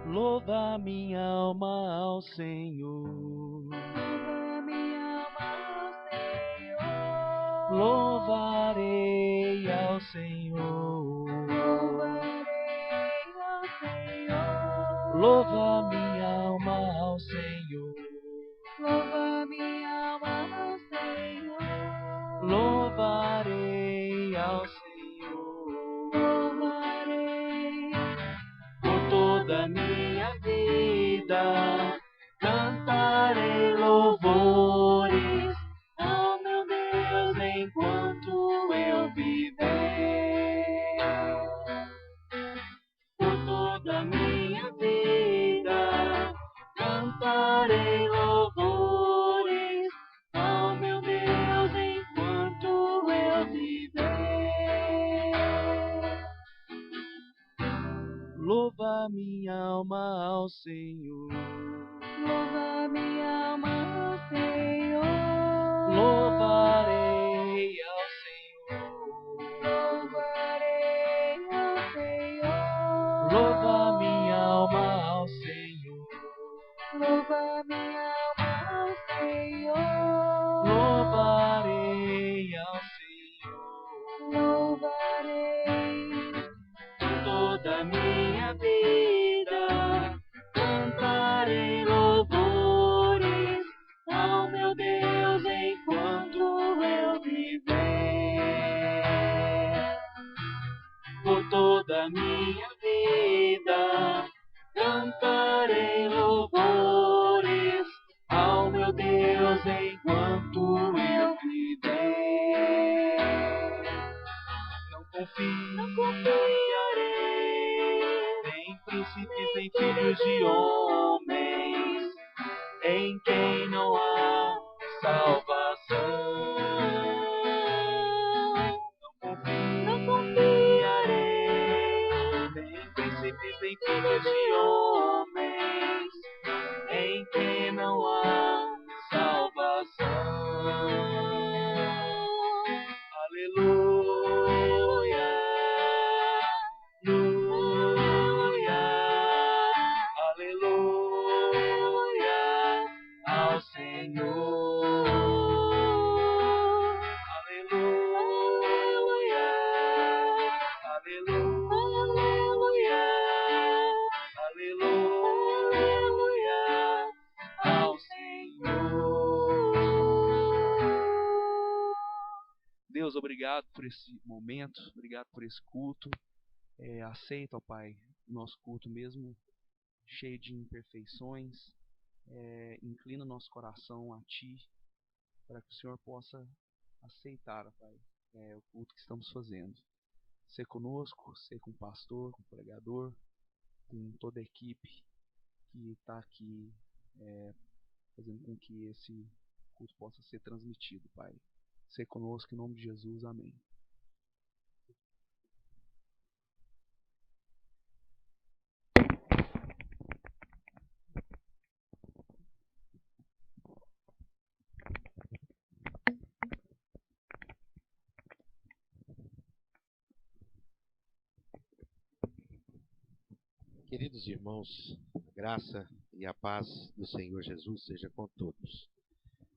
Louva minha alma ao Senhor. Louva minha alma ao Senhor. Louvarei ao Senhor. Louvarei ao Senhor. Louva minha alma ao Senhor. Louva minha alma ao Senhor. Louvarei ao Senhor. Louvarei Por toda a minha vida cantarei louvores ao meu Deus enquanto eu viver. Por toda a minha vida cantarei louvores ao meu Deus enquanto eu viver. Louva minha alma ao Senhor. Louva minha alma ao Senhor. Louvarei ao Senhor. Louvarei ao Senhor. Louva minha alma ao Senhor. Louva minha alma ao Senhor. Louvarei ao Senhor. Louvarei Por toda a minha vida cantarei louvores ao meu Deus enquanto eu viver. Por toda a minha vida cantarei louvores ao meu Deus enquanto eu viver. Não confiarei em príncipes nem filhos de homens, em quem não há salvação. Não confiarei nem príncipes nem filhos de homens, em quem não há salvação. Aleluia, aleluia, aleluia ao Senhor. Aleluia, aleluia, aleluia ao Senhor. Deus, obrigado por esse momento, obrigado por esse culto. Aceita, ó Pai, o nosso culto mesmo cheio de imperfeições. Inclina o nosso coração a Ti, para que o Senhor possa aceitar, ó Pai, o culto que estamos fazendo. Ser conosco, ser com o pastor, com o pregador, com toda a equipe que está aqui fazendo com que esse culto possa ser transmitido, Pai. Ser conosco em nome de Jesus, amém. Queridos irmãos, a graça e a paz do Senhor Jesus seja com todos.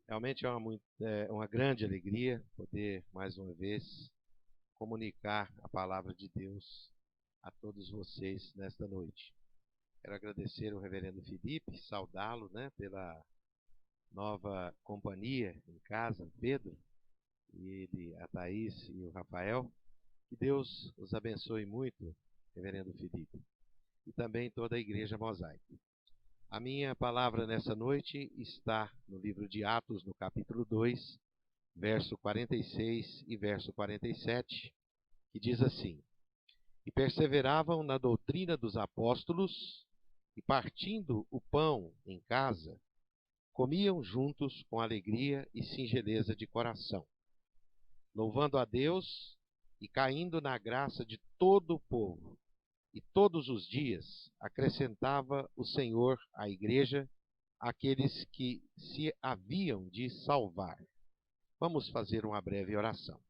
Realmente é uma grande alegria poder, mais uma vez, comunicar a palavra de Deus a todos vocês nesta noite. Quero agradecer ao reverendo Felipe, saudá-lo, pela nova companhia em casa, Pedro, a Thaís e o Rafael. Que Deus os abençoe muito, reverendo Felipe, e também toda a Igreja Mosaico. A minha palavra nessa noite está no livro de Atos, no capítulo 2, verso 46 e verso 47, que diz assim: E perseveravam na doutrina dos apóstolos, e partindo o pão em casa, comiam juntos com alegria e singeleza de coração, louvando a Deus e caindo na graça de todo o povo. E todos os dias acrescentava o Senhor à igreja aqueles que se haviam de salvar. Vamos fazer uma breve oração.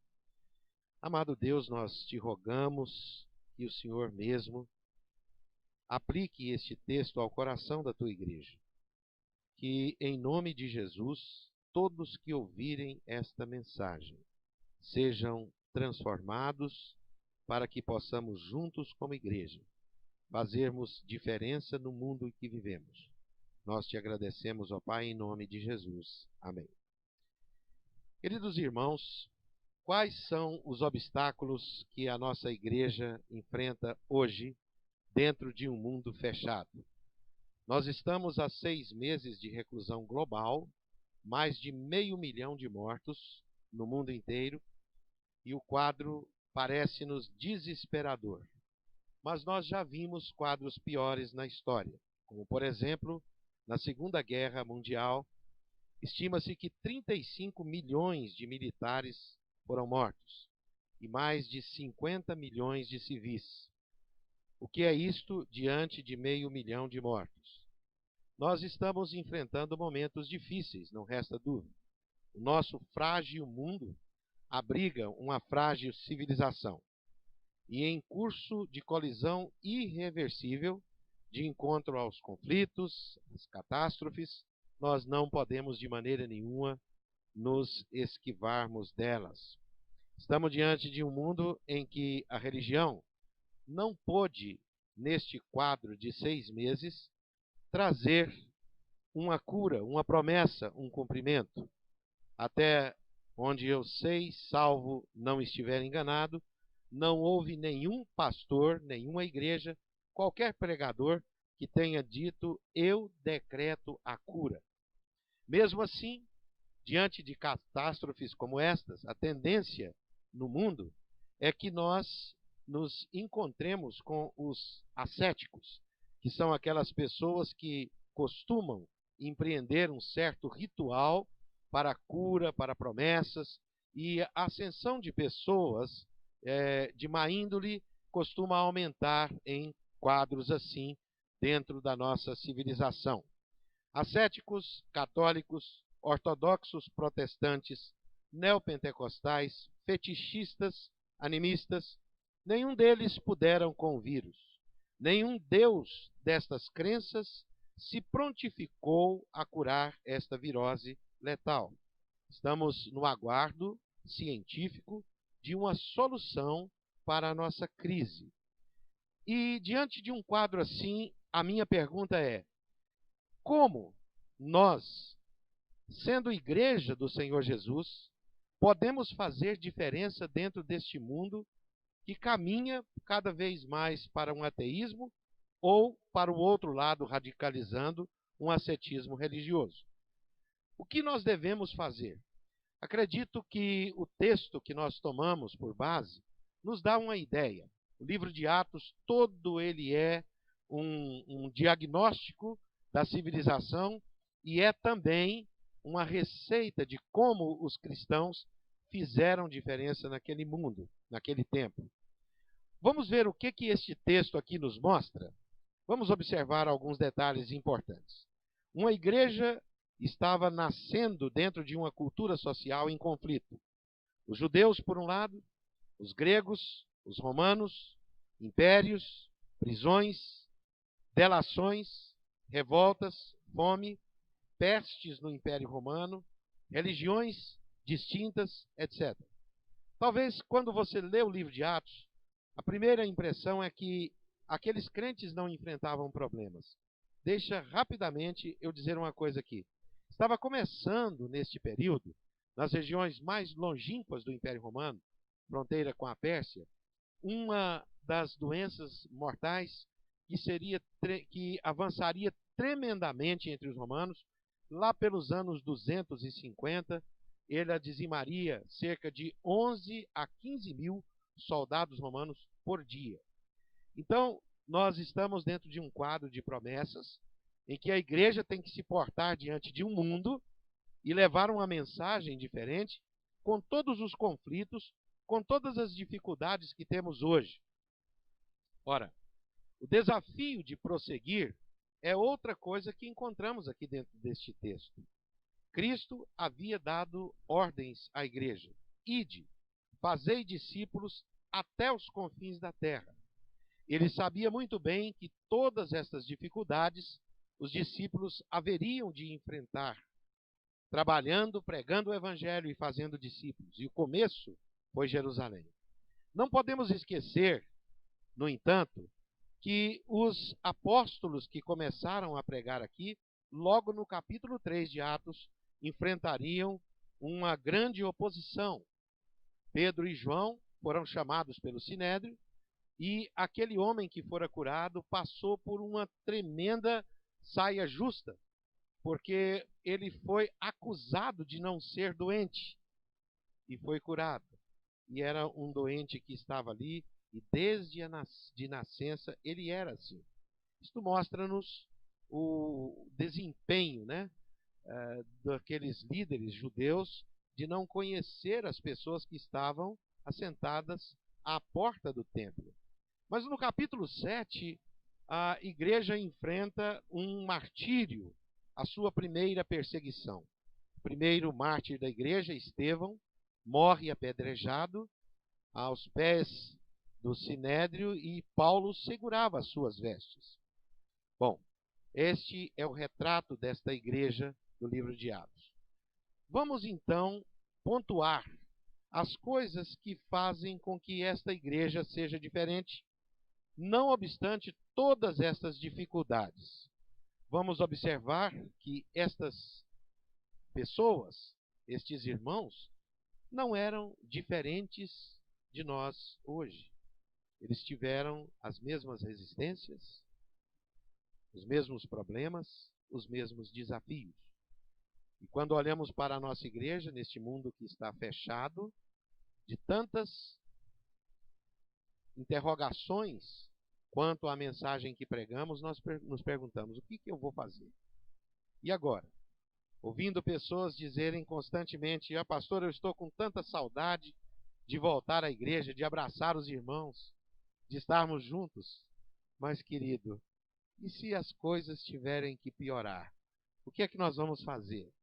Amado Deus, nós te rogamos que o Senhor mesmo aplique este texto ao coração da tua igreja. Que, em nome de Jesus, todos que ouvirem esta mensagem sejam transformados para que possamos juntos como igreja fazermos diferença no mundo em que vivemos. Nós te agradecemos, ó Pai, em nome de Jesus. Amém. Queridos irmãos, quais são os obstáculos que a nossa igreja enfrenta hoje dentro de um mundo fechado? Nós estamos há 6 meses de reclusão global, mais de 500 mil de mortos no mundo inteiro, e o quadro parece-nos desesperador. Mas nós já vimos quadros piores na história, como, por exemplo, na Segunda Guerra Mundial, estima-se que 35 milhões de militares foram mortos e mais de 50 milhões de civis. O que é isto diante de 500 mil de mortos? Nós estamos enfrentando momentos difíceis, não resta dúvida. O nosso frágil mundo abriga uma frágil civilização e em curso de colisão irreversível, de encontro aos conflitos, às catástrofes, nós não podemos de maneira nenhuma nos esquivarmos delas. Estamos diante de um mundo em que a religião não pôde, neste quadro de 6 meses, trazer uma cura, uma promessa, um cumprimento. Até onde eu sei, salvo não estiver enganado, não houve nenhum pastor, nenhuma igreja, qualquer pregador que tenha dito: eu decreto a cura. Mesmo assim, diante de catástrofes como estas, a tendência no mundo é que nós nos encontremos com os ascéticos, que são aquelas pessoas que costumam empreender um certo ritual para a cura, para promessas, e a ascensão de pessoas de má índole costuma aumentar em quadros assim dentro da nossa civilização. Ascéticos, católicos, ortodoxos, protestantes, neopentecostais, fetichistas, animistas, nenhum deles puderam com o vírus. Nenhum deus destas crenças se prontificou a curar esta virose letal. Estamos no aguardo científico de uma solução para a nossa crise. E diante de um quadro assim, a minha pergunta é: como nós, sendo igreja do Senhor Jesus, podemos fazer diferença dentro deste mundo que caminha cada vez mais para um ateísmo ou para o outro lado, radicalizando um ascetismo religioso? O que nós devemos fazer? Acredito que o texto que nós tomamos por base nos dá uma ideia. O livro de Atos, todo ele é um diagnóstico da civilização e é também uma receita de como os cristãos fizeram diferença naquele mundo, naquele tempo. Vamos ver o que este texto aqui nos mostra? Vamos observar alguns detalhes importantes. Uma igreja estava nascendo dentro de uma cultura social em conflito. Os judeus, por um lado, os gregos, os romanos, impérios, prisões, delações, revoltas, fome, pestes no Império Romano, religiões distintas, etc. Talvez, quando você lê o livro de Atos, a primeira impressão é que aqueles crentes não enfrentavam problemas. Deixa rapidamente eu dizer uma coisa aqui. Estava começando, neste período, nas regiões mais longínquas do Império Romano, fronteira com a Pérsia, uma das doenças mortais que avançaria tremendamente entre os romanos. Lá pelos anos 250, ele dizimaria cerca de 11 a 15 mil soldados romanos por dia. Então, nós estamos dentro de um quadro de promessas em que a igreja tem que se portar diante de um mundo e levar uma mensagem diferente, com todos os conflitos, com todas as dificuldades que temos hoje. Ora, o desafio de prosseguir é outra coisa que encontramos aqui dentro deste texto. Cristo havia dado ordens à igreja: ide, fazei discípulos até os confins da terra. Ele sabia muito bem que todas essas dificuldades os discípulos haveriam de enfrentar, trabalhando, pregando o evangelho e fazendo discípulos. E o começo foi Jerusalém. Não podemos esquecer, no entanto, que os apóstolos que começaram a pregar aqui, logo no capítulo 3 de Atos, enfrentariam uma grande oposição. Pedro e João foram chamados pelo Sinédrio, e aquele homem que fora curado passou por uma tremenda saia justa, porque ele foi acusado de não ser doente e foi curado. E era um doente que estava ali, e desde de nascença ele era assim. Isto mostra-nos o desempenho, daqueles líderes judeus de não conhecer as pessoas que estavam assentadas à porta do templo. Mas no capítulo 7, a igreja enfrenta um martírio, a sua primeira perseguição. O primeiro mártir da igreja, Estevão, morre apedrejado aos pés do Sinédrio e Paulo segurava as suas vestes. Bom, este é o retrato desta igreja do livro de Atos. Vamos então pontuar as coisas que fazem com que esta igreja seja diferente, não obstante todas estas dificuldades. Vamos observar que estas pessoas, estes irmãos, não eram diferentes de nós hoje. Eles tiveram as mesmas resistências, os mesmos problemas, os mesmos desafios. E quando olhamos para a nossa igreja, neste mundo que está fechado, de tantas interrogações quanto à mensagem que pregamos, nós nos perguntamos: o que eu vou fazer? E agora? Ouvindo pessoas dizerem constantemente: pastor, eu estou com tanta saudade de voltar à igreja, de abraçar os irmãos, de estarmos juntos. Mas, querido, e se as coisas tiverem que piorar? O que é que nós vamos fazer?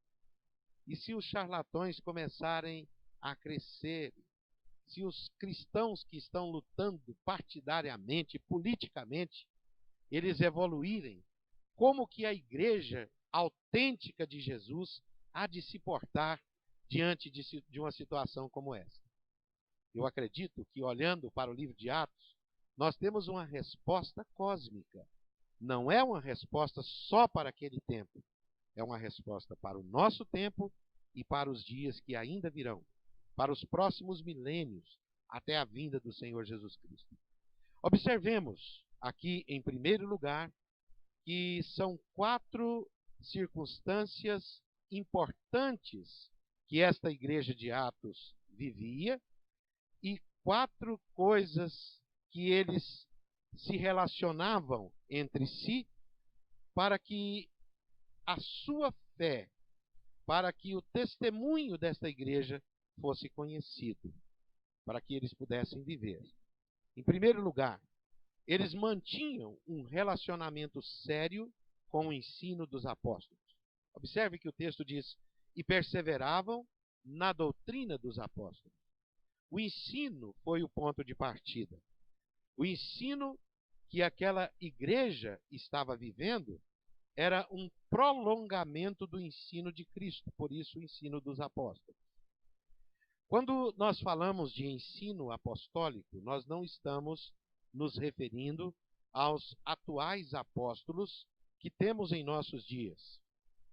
E se os charlatões começarem a crescer? Se os cristãos que estão lutando partidariamente, politicamente, eles evoluírem, como que a igreja autêntica de Jesus há de se portar diante de uma situação como essa? Eu acredito que, olhando para o livro de Atos, nós temos uma resposta cósmica. Não é uma resposta só para aquele tempo. É uma resposta para o nosso tempo e para os dias que ainda virão, para os próximos milênios, até a vinda do Senhor Jesus Cristo. Observemos aqui, em primeiro lugar, que são 4 circunstâncias importantes que esta igreja de Atos vivia e 4 coisas que eles se relacionavam entre si para que a sua fé, para que o testemunho desta igreja fosse conhecido, para que eles pudessem viver. Em primeiro lugar, eles mantinham um relacionamento sério com o ensino dos apóstolos. Observe que o texto diz: e perseveravam na doutrina dos apóstolos. O ensino foi o ponto de partida. O ensino que aquela igreja estava vivendo era um prolongamento do ensino de Cristo, por isso o ensino dos apóstolos. Quando nós falamos de ensino apostólico, nós não estamos nos referindo aos atuais apóstolos que temos em nossos dias.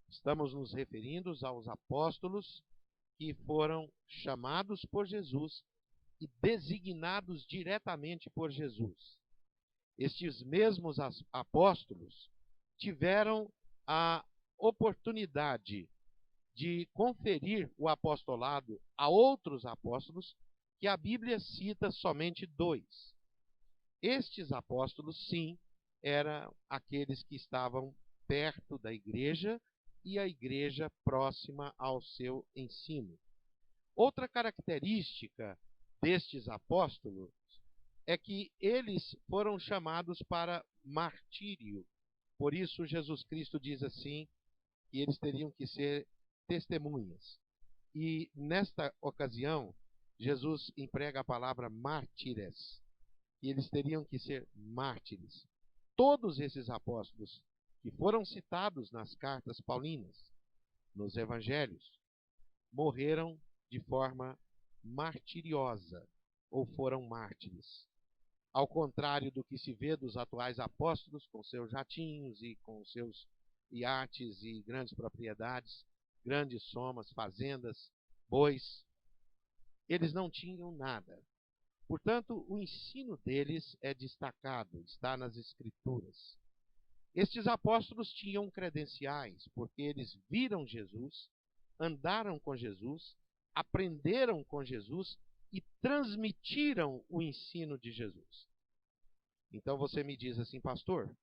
Estamos nos referindo aos apóstolos que foram chamados por Jesus e designados diretamente por Jesus. Estes mesmos apóstolos tiveram a oportunidade de conferir o apostolado a outros apóstolos, que a Bíblia cita somente 2. Estes apóstolos, sim, eram aqueles que estavam perto da igreja e a igreja próxima ao seu ensino. Outra característica destes apóstolos é que eles foram chamados para martírio. Por isso, Jesus Cristo diz assim, que eles teriam que ser testemunhas. E, nesta ocasião, Jesus emprega a palavra mártires, que eles teriam que ser mártires. Todos esses apóstolos que foram citados nas cartas paulinas, nos evangelhos, morreram de forma martiriosa ou foram mártires. Ao contrário do que se vê dos atuais apóstolos, com seus jatinhos e com seus iates e grandes propriedades, grandes somas, fazendas, bois, eles não tinham nada. Portanto, o ensino deles é destacado, está nas Escrituras. Estes apóstolos tinham credenciais, porque eles viram Jesus, andaram com Jesus, aprenderam com Jesus e transmitiram o ensino de Jesus. Então você me diz assim, pastor,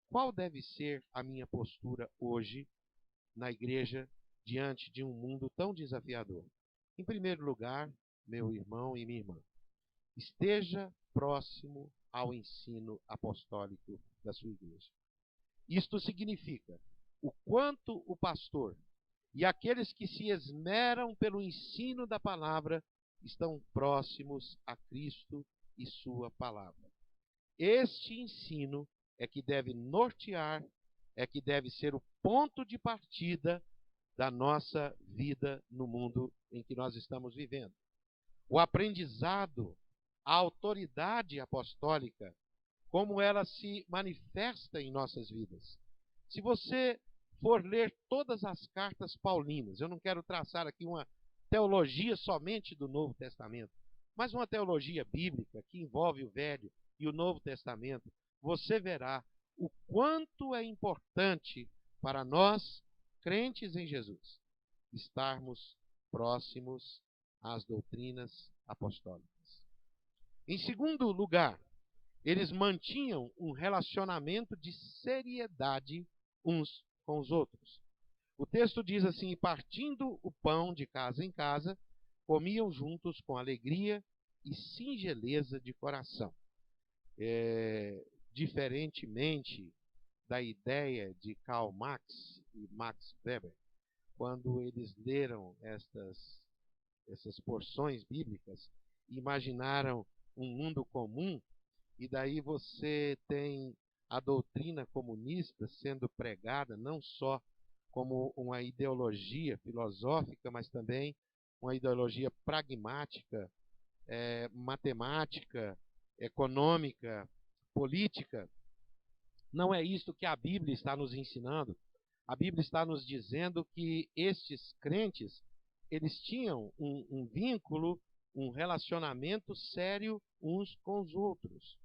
qual deve ser a minha postura hoje na igreja diante de um mundo tão desafiador? Em primeiro lugar, meu irmão e minha irmã, esteja próximo ao ensino apostólico da sua igreja. Isto significa o quanto o pastor e aqueles que se esmeram pelo ensino da palavra estão próximos a Cristo e sua palavra. Este ensino é que deve nortear, é que deve ser o ponto de partida da nossa vida no mundo em que nós estamos vivendo. O aprendizado, a autoridade apostólica, como ela se manifesta em nossas vidas. Se você for ler todas as cartas paulinas, eu não quero traçar aqui uma teologia somente do Novo Testamento, mas uma teologia bíblica que envolve o Velho e o Novo Testamento, você verá o quanto é importante para nós, crentes em Jesus, estarmos próximos às doutrinas apostólicas. Em segundo lugar, eles mantinham um relacionamento de seriedade uns com os outros. O texto diz assim, e partindo o pão de casa em casa, comiam juntos com alegria e singeleza de coração. Diferentemente da ideia de Karl Marx e Max Weber, quando eles leram essas porções bíblicas, imaginaram um mundo comum, e daí você tem a doutrina comunista sendo pregada não só como uma ideologia filosófica, mas também uma ideologia pragmática, matemática, econômica, política. Não é isso que a Bíblia está nos ensinando. A Bíblia está nos dizendo que estes crentes, eles tinham um vínculo, um relacionamento sério uns com os outros.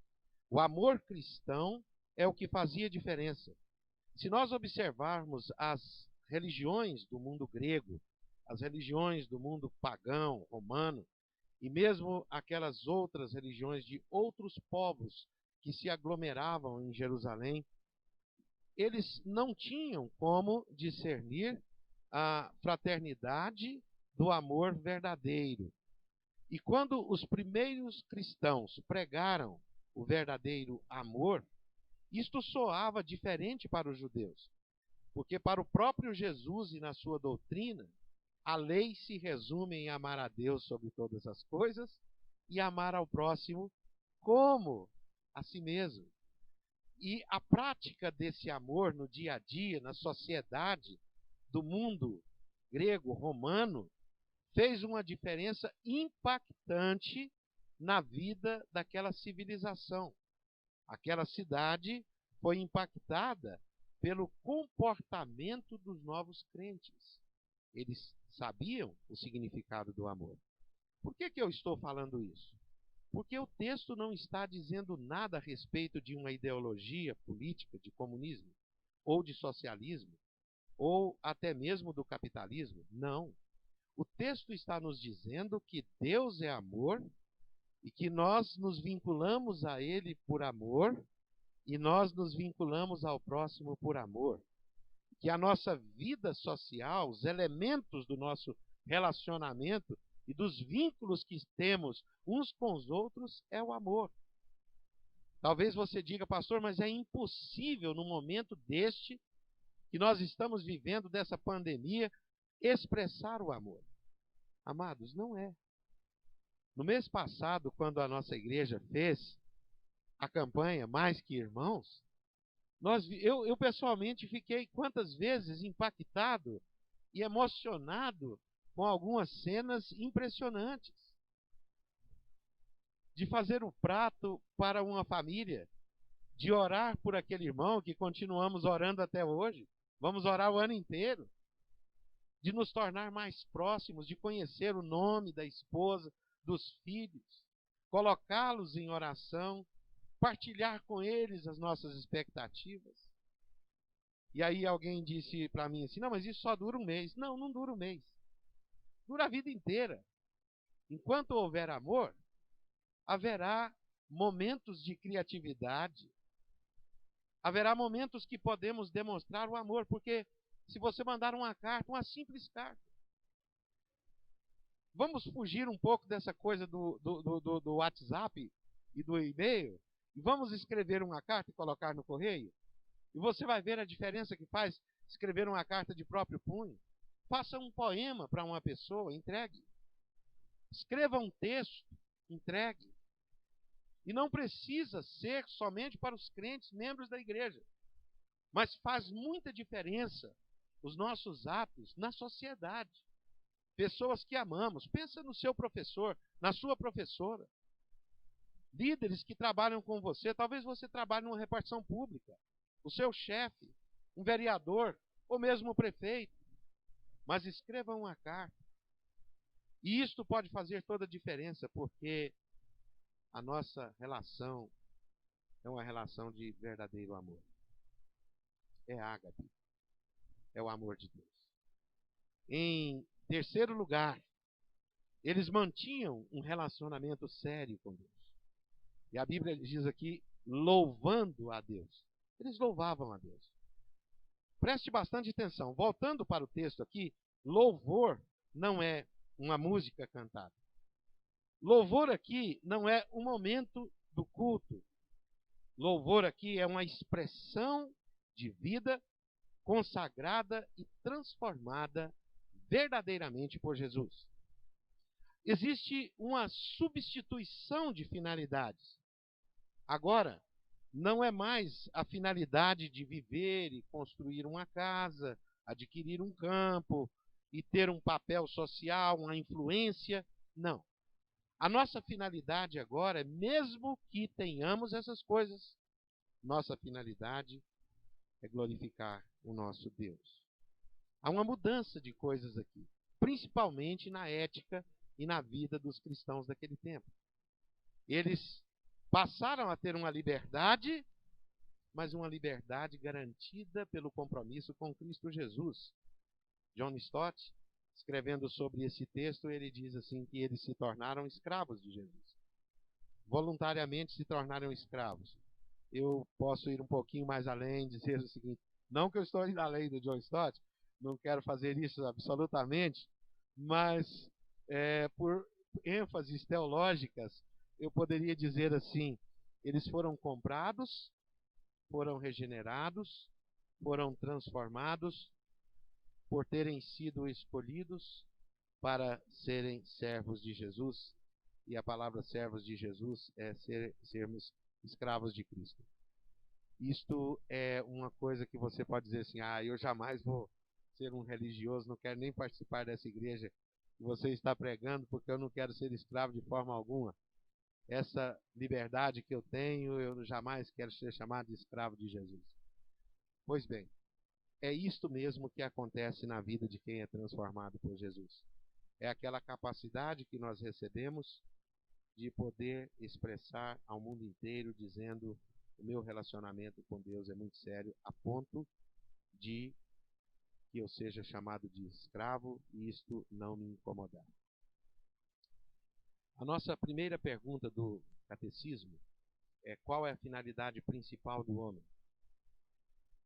O amor cristão é o que fazia diferença. Se nós observarmos as religiões do mundo grego, as religiões do mundo pagão, romano, e mesmo aquelas outras religiões de outros povos que se aglomeravam em Jerusalém, eles não tinham como discernir a fraternidade do amor verdadeiro. E quando os primeiros cristãos pregaram o verdadeiro amor, isto soava diferente para os judeus, porque para o próprio Jesus e na sua doutrina, a lei se resume em amar a Deus sobre todas as coisas e amar ao próximo como a si mesmo. E a prática desse amor no dia a dia, na sociedade do mundo grego, romano, fez uma diferença impactante na vida daquela civilização. Aquela cidade foi impactada pelo comportamento dos novos crentes. Eles sabiam o significado do amor. Por que eu estou falando isso? Porque o texto não está dizendo nada a respeito de uma ideologia política de comunismo, ou de socialismo, ou até mesmo do capitalismo. Não. O texto está nos dizendo que Deus é amor e que nós nos vinculamos a Ele por amor e nós nos vinculamos ao próximo por amor. Que a nossa vida social, os elementos do nosso relacionamento e dos vínculos que temos uns com os outros é o amor. Talvez você diga, pastor, mas é impossível no momento deste que nós estamos vivendo dessa pandemia expressar o amor. Amados, não é. No mês passado, quando a nossa igreja fez a campanha Mais que Irmãos, eu pessoalmente fiquei quantas vezes impactado e emocionado com algumas cenas impressionantes. De fazer o prato para uma família, de orar por aquele irmão que continuamos orando até hoje, vamos orar o ano inteiro, de nos tornar mais próximos, de conhecer o nome da esposa, dos filhos, colocá-los em oração, partilhar com eles as nossas expectativas. E aí alguém disse para mim assim, não, mas isso só dura um mês. Não, não dura um mês. Dura a vida inteira. Enquanto houver amor, haverá momentos de criatividade, haverá momentos que podemos demonstrar o amor, porque se você mandar uma carta, uma simples carta, vamos fugir um pouco dessa coisa do WhatsApp e do e-mail, e vamos escrever uma carta e colocar no correio, e você vai ver a diferença que faz escrever uma carta de próprio punho. Faça um poema para uma pessoa, entregue. Escreva um texto, entregue. E não precisa ser somente para os crentes, membros da igreja. Mas faz muita diferença os nossos atos na sociedade. Pessoas que amamos. Pensa no seu professor, na sua professora. Líderes que trabalham com você. Talvez você trabalhe numa repartição pública. O seu chefe, um vereador, ou mesmo o prefeito. Mas escreva uma carta. E isto pode fazer toda a diferença, porque a nossa relação é uma relação de verdadeiro amor. É ágape. É o amor de Deus. Em terceiro lugar, eles mantinham um relacionamento sério com Deus. E a Bíblia diz aqui, louvando a Deus. Eles louvavam a Deus. Preste bastante atenção. Voltando para o texto aqui, louvor não é uma música cantada. Louvor aqui não é um momento do culto. Louvor aqui é uma expressão de vida consagrada e transformada verdadeiramente por Jesus. Existe uma substituição de finalidades. Agora, não é mais a finalidade de viver e construir uma casa, adquirir um campo e ter um papel social, uma influência. Não. A nossa finalidade agora é, mesmo que tenhamos essas coisas, nossa finalidade é glorificar o nosso Deus. Há uma mudança de coisas aqui, principalmente na ética e na vida dos cristãos daquele tempo. Eles passaram a ter uma liberdade, mas uma liberdade garantida pelo compromisso com Cristo Jesus. John Stott, escrevendo sobre esse texto, ele diz assim que eles se tornaram escravos de Jesus. Voluntariamente se tornaram escravos. Eu posso ir um pouquinho mais além, dizer o seguinte, não que eu estou indo além do John Stott, não quero fazer isso absolutamente, mas por ênfases teológicas, eu poderia dizer assim, eles foram comprados, foram regenerados, foram transformados, por terem sido escolhidos para serem servos de Jesus. E a palavra servos de Jesus é sermos escravos de Cristo. Isto é uma coisa que você pode dizer assim, eu jamais vou ser um religioso, não quero nem participar dessa igreja que você está pregando, porque eu não quero ser escravo de forma alguma. Essa liberdade que eu tenho, eu jamais quero ser chamado de escravo de Jesus. Pois bem, é isto mesmo que acontece na vida de quem é transformado por Jesus. É aquela capacidade que nós recebemos de poder expressar ao mundo inteiro, dizendo: o meu relacionamento com Deus é muito sério, a ponto de que eu seja chamado de escravo e isto não me incomodar. A nossa primeira pergunta do catecismo é: qual é a finalidade principal do homem?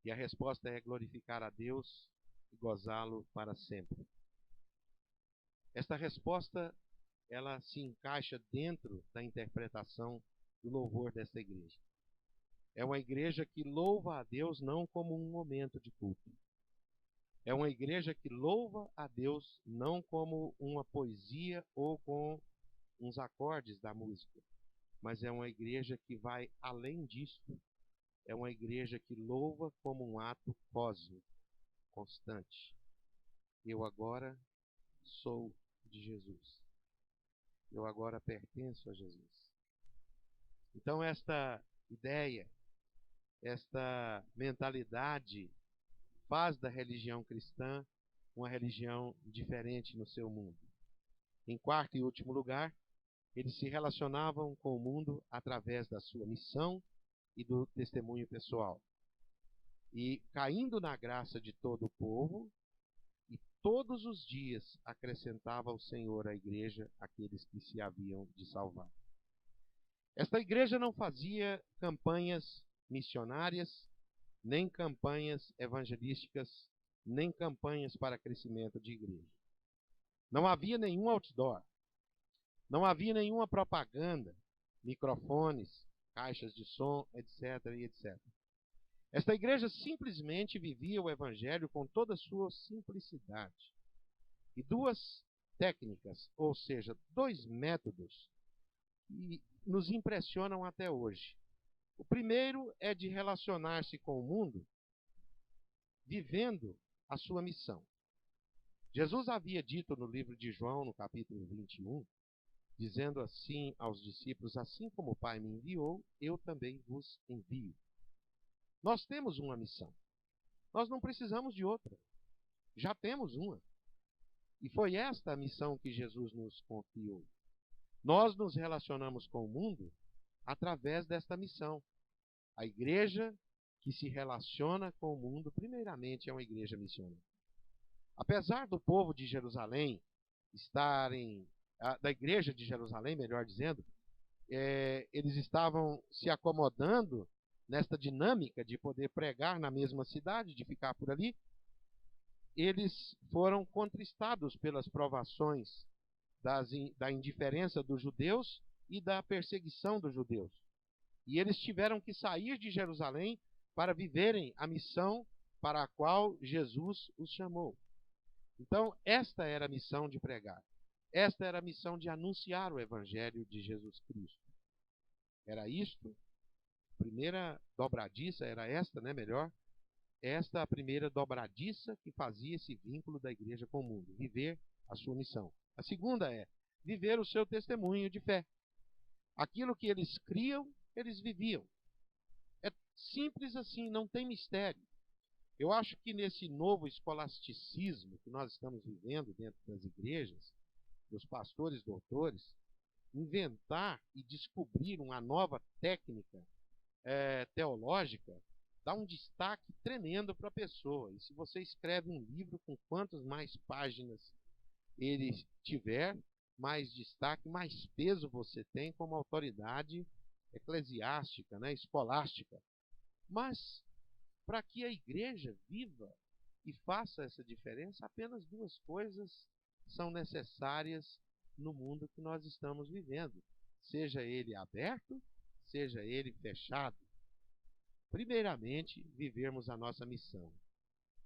E a resposta é glorificar a Deus e gozá-lo para sempre. Esta resposta, ela se encaixa dentro da interpretação do louvor desta igreja. É uma igreja que louva a Deus não como um momento de culto. É uma igreja que louva a Deus não como uma poesia ou com uns acordes da música. mas é uma igreja que vai além disso. É uma igreja que louva como um ato cósmico, constante. Eu agora sou de Jesus. Eu agora pertenço a Jesus. Então, esta ideia, esta mentalidade faz da religião cristã uma religião diferente no seu mundo. Em quarto e último lugar, eles se relacionavam com o mundo através da sua missão e do testemunho pessoal. E caindo na graça de todo o povo, e todos os dias acrescentava o Senhor à igreja aqueles que se haviam de salvar. Esta igreja não fazia campanhas missionárias, nem campanhas evangelísticas, nem campanhas para crescimento de igreja. Não havia nenhum outdoor, não havia nenhuma propaganda, microfones, caixas de som, etc. e etc. Esta igreja simplesmente vivia o evangelho com toda a sua simplicidade. E duas técnicas, ou seja, dois métodos, que nos impressionam até hoje. O primeiro é de relacionar-se com o mundo vivendo a sua missão. Jesus havia dito no livro de João, no capítulo 21, dizendo assim aos discípulos: assim como o Pai me enviou, eu também vos envio. Nós temos uma missão. Nós não precisamos de outra. Já temos uma. E foi esta a missão que Jesus nos confiou. Nós nos relacionamos com o mundo através desta missão. A igreja que se relaciona com o mundo, primeiramente, é uma igreja missionária. Apesar do povo de Jerusalém da igreja de Jerusalém, melhor dizendo, eles estavam se acomodando nesta dinâmica de poder pregar na mesma cidade, de ficar por ali, eles foram contristados pelas provações da indiferença dos judeus e da perseguição dos judeus. E eles tiveram que sair de Jerusalém para viverem a missão para a qual Jesus os chamou. Então, esta era a missão de pregar. Esta era a missão de anunciar o Evangelho de Jesus Cristo. Era isto. A primeira dobradiça era esta, né? Melhor. Esta a primeira dobradiça que fazia esse vínculo da igreja com o mundo. Viver a sua missão. A segunda é viver o seu testemunho de fé. Aquilo que eles criam, eles viviam. É simples assim, não tem mistério. Eu acho que nesse novo escolasticismo que nós estamos vivendo dentro das igrejas, dos pastores doutores, inventar e descobrir uma nova técnica teológica dá um destaque tremendo para a pessoa. E se você escreve um livro, com quantas mais páginas ele tiver, mais destaque, mais peso você tem como autoridade eclesiástica, né, escolástica. Mas, para que a igreja viva e faça essa diferença, apenas duas coisas são necessárias no mundo que nós estamos vivendo. Seja ele aberto, seja ele fechado. Primeiramente, vivermos a nossa missão.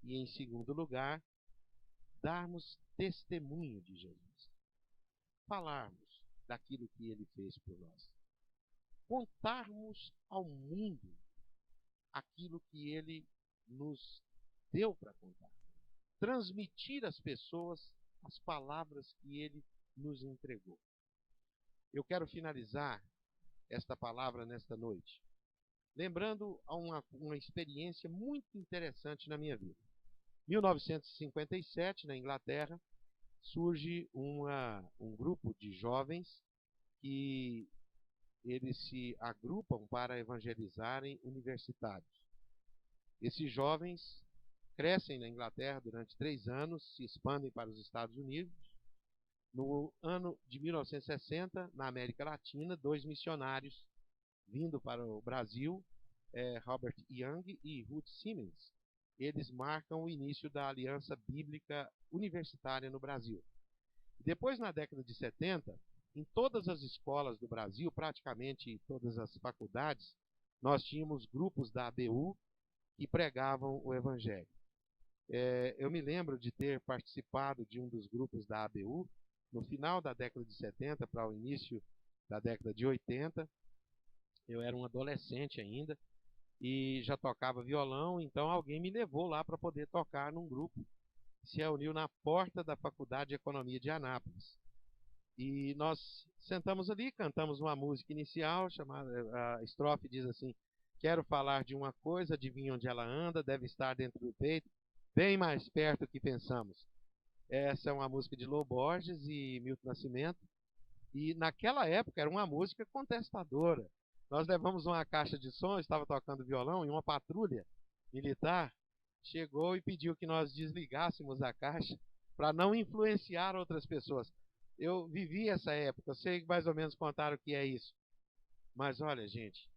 E, em segundo lugar, darmos testemunho de Jesus. Falarmos daquilo que ele fez por nós. Contarmos ao mundo aquilo que ele nos deu para contar. Transmitir às pessoas as palavras que ele nos entregou. Eu quero finalizar esta palavra nesta noite, lembrando uma experiência muito interessante na minha vida. Em 1957, na Inglaterra, surge um grupo de jovens que eles se agrupam para evangelizarem universitários. Esses jovens crescem na Inglaterra durante 3 anos, se expandem para os Estados Unidos. No ano de 1960, na América Latina, 2 missionários vindo para o Brasil, Robert Young e Ruth Simmons, eles marcam o início da Aliança Bíblica Universitária no Brasil. Depois, na década de 70, em todas as escolas do Brasil, praticamente todas as faculdades, nós tínhamos grupos da ABU que pregavam o Evangelho. Eu me lembro de ter participado de um dos grupos da ABU no final da década de 70 para o início da década de 80, Eu era um adolescente ainda e já tocava violão, então alguém me levou lá para poder tocar num grupo que se reuniu na porta da Faculdade de Economia de Anápolis. E nós sentamos ali, cantamos uma música inicial, chamada, a estrofe diz assim: quero falar de uma coisa, adivinha onde ela anda, deve estar dentro do peito, bem mais perto que pensamos. Essa é uma música de Lô Borges e Milton Nascimento, e naquela época era uma música contestadora. Nós levamos uma caixa de som, eu estava tocando violão, e uma patrulha militar chegou e pediu que nós desligássemos a caixa para não influenciar outras pessoas. Eu vivi essa época, eu sei mais ou menos contar o que é isso. Mas olha, gente,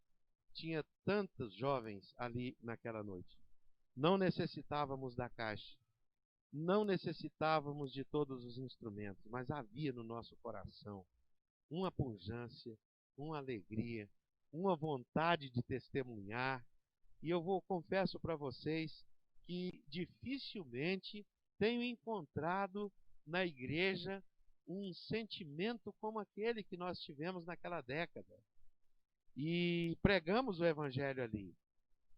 tinha tantos jovens ali naquela noite. Não necessitávamos da caixa, não necessitávamos de todos os instrumentos, mas havia no nosso coração uma pujança, uma alegria, uma vontade de testemunhar. E confesso para vocês que dificilmente tenho encontrado na igreja um sentimento como aquele que nós tivemos naquela década. E pregamos o evangelho ali.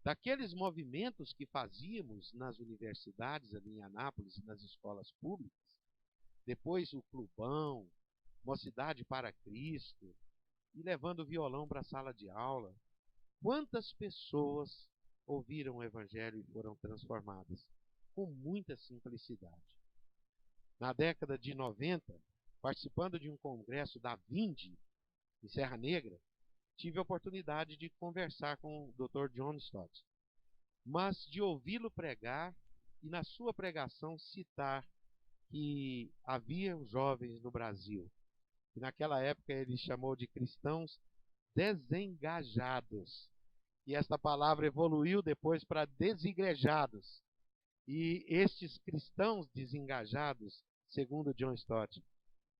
Daqueles movimentos que fazíamos nas universidades ali em Anápolis e nas escolas públicas, depois o Clubão, Mocidade para Cristo, e levando o violão para a sala de aula. Quantas pessoas ouviram o evangelho e foram transformadas? Com muita simplicidade. Na década de 90, participando de um congresso da Vinde, em Serra Negra, tive a oportunidade de conversar com o Dr. John Stott, mas de ouvi-lo pregar e na sua pregação citar que havia jovens no Brasil, que naquela época ele chamou de cristãos desengajados, e esta palavra evoluiu depois para desigrejados. E estes cristãos desengajados, segundo John Stott,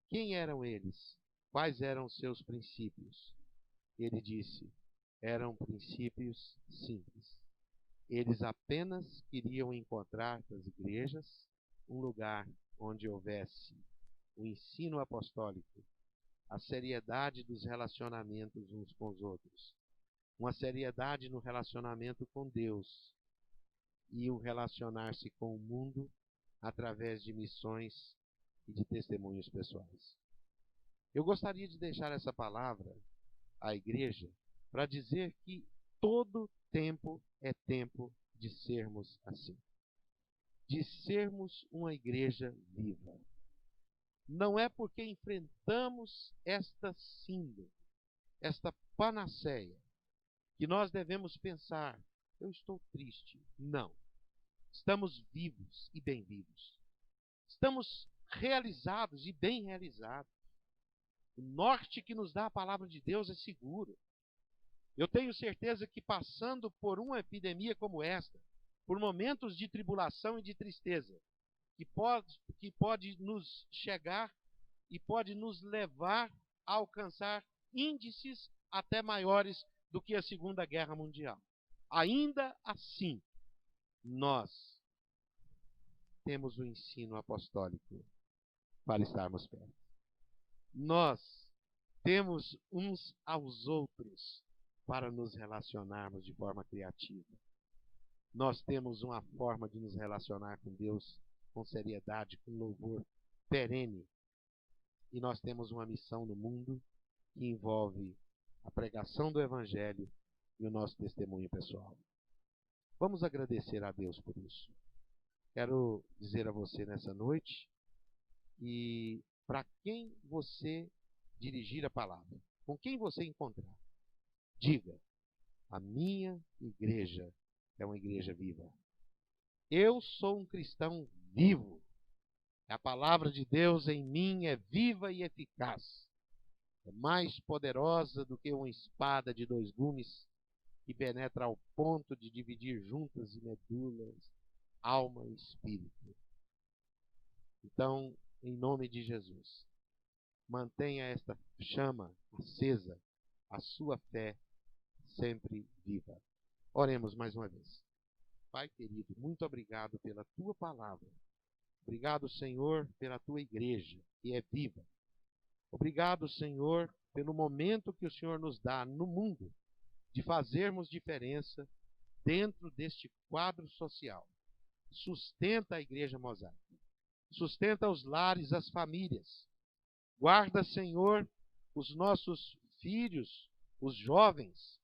quem eram eles? Quais eram os seus princípios? Ele disse, eram princípios simples. Eles apenas queriam encontrar nas igrejas um lugar onde houvesse o ensino apostólico, a seriedade dos relacionamentos uns com os outros, uma seriedade no relacionamento com Deus e o relacionar-se com o mundo através de missões e de testemunhos pessoais. Eu gostaria de deixar essa palavra à igreja para dizer que todo tempo é tempo de sermos assim, de sermos uma igreja viva. Não é porque enfrentamos esta síndrome, esta panaceia, que nós devemos pensar, eu estou triste. Não. Estamos vivos e bem vivos. Estamos realizados e bem realizados. O norte que nos dá a palavra de Deus é seguro. Eu tenho certeza que passando por uma epidemia como esta, por momentos de tribulação e de tristeza, que pode nos chegar e pode nos levar a alcançar índices até maiores do que a Segunda Guerra Mundial. Ainda assim, nós temos o ensino apostólico para estarmos perto. Nós temos uns aos outros para nos relacionarmos de forma criativa. Nós temos uma forma de nos relacionar com Deus com seriedade, com louvor perene. E nós temos uma missão no mundo que envolve a pregação do Evangelho e o nosso testemunho pessoal. Vamos agradecer a Deus por isso. Quero dizer a você nessa noite que para quem você dirigir a palavra, com quem você encontrar, diga, a minha igreja é uma igreja viva. Eu sou um cristão vivo. A palavra de Deus em mim é viva e eficaz. É mais poderosa do que uma espada de 2 gumes que penetra ao ponto de dividir juntas e medulas, alma e espírito. Então, em nome de Jesus, mantenha esta chama acesa, a sua fé sempre viva. Oremos mais uma vez. Pai querido, muito obrigado pela tua palavra. Obrigado, Senhor, pela tua igreja, que é viva. Obrigado, Senhor, pelo momento que o Senhor nos dá no mundo de fazermos diferença dentro deste quadro social. Sustenta a Igreja Mosaica. Sustenta os lares, as famílias. Guarda, Senhor, os nossos filhos, os jovens,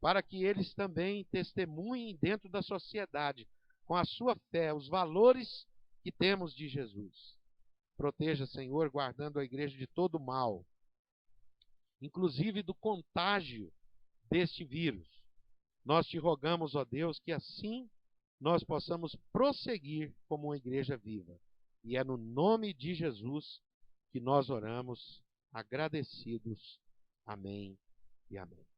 para que eles também testemunhem dentro da sociedade, com a sua fé, os valores que temos de Jesus. Proteja, Senhor, guardando a igreja de todo mal, inclusive do contágio deste vírus. Nós te rogamos, ó Deus, que assim nós possamos prosseguir como uma igreja viva. E é no nome de Jesus que nós oramos, agradecidos. Amém e amém.